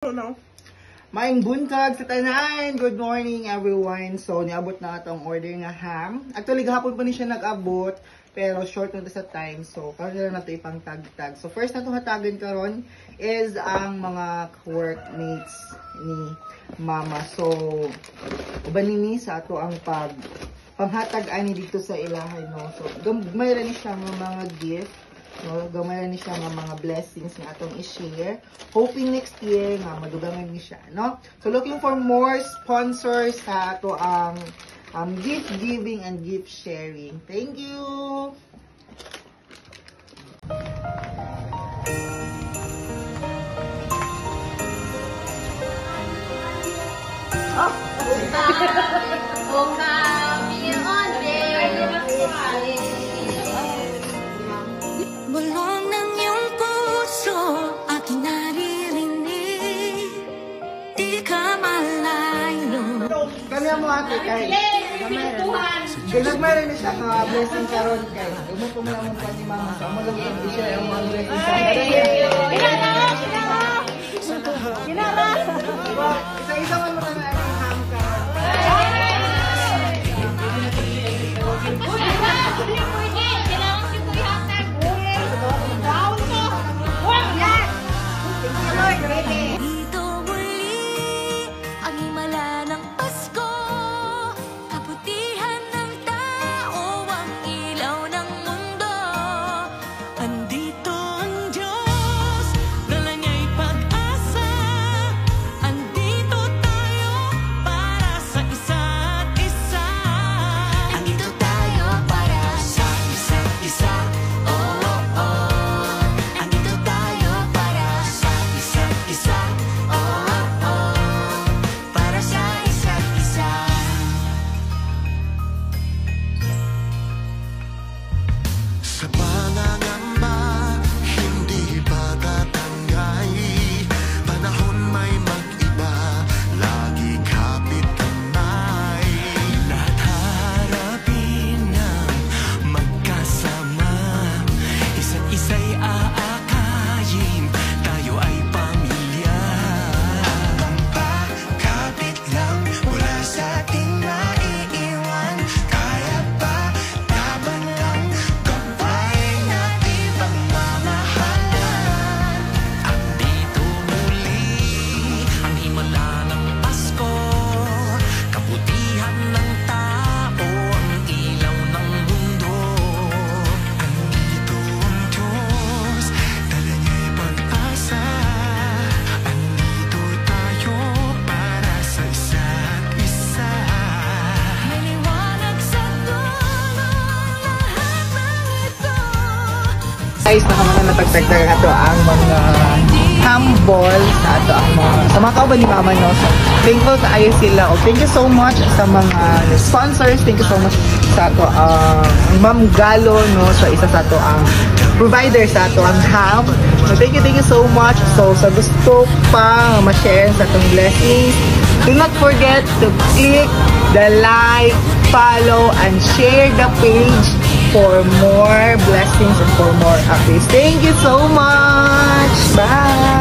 No. Maing buntag sa tanan. Good morning everyone. So niabot na atong order nga ham. Actually gahapon pa ni siya nag-abot pero short na sa time. So karon na nato ipang tag-tag. So first na itong hatagan karon is ang mga workmates ni Mama. So uban nini sa ato ang panghatag ani dito sa ilahay, no. So gamay ra ni siya nga mga gift. No, gamay ni siya nga mga blessings nga atong i-share. Hoping next year nga madugangan ni siya, no? So looking for more sponsors sa ato ang gift giving and gift sharing. Thank you. Oh, bulong ng iyong puso, aking naririnig. Di ka malayo. Kanya mo ate, kay nagmayroon na siya ka blessing karon kay umot mo lang pa ni Mama. So mo lang i-share ang mga blessings sa kanya. Kinara! Isa-isa man mo na ang ham karon. Dito muli ang himala ng Pasko, kabutihan ng tao, ang ilaw ng mundo. Andito ang Diyos, dala niya'y pag-asa. Andito tayo para sa isa't isa. Andito tayo para sa isa't isa. Oh, oh, oh. Andito tayo para sa isa't isa. Oh, oh, oh. Para sa isa't isa. Sa pangangamba, hindi pa tatangay. Panahon may mag-iba, lagi kapit kamay. Lahat harapin ng magkasama, isa't isa'y aakayin, tayo ay pamilya. Kapit lang, wala sa ating maiiwan. Kaya pa, laban lang, gabay natin pagmamahalan. Andito muli ang himala ng Pasko, kabutihan ng tao, ang ilaw ng mundo. Andito ang Diyos, dala niya'y pag-asa. Andito tayo para sa isa't isa. May liwanag sa dulo lahat ng ito. Guys, nakamana napagtagdagan na to ang mga humble sa ato ang sa mga kauban ni Mama, no. So, thankful kaayo sila. O thank you so much sa mga sponsors. Thank you so much sa ato ang Ma'am Galo, no. So isa sa ato ang provider sa ato ang ham. So thank you so much. So sa gusto pa ma-share sa atong blessings, do not forget to click the like, follow, and share the page for more blessings and for more updates. Thank you so much. Bye.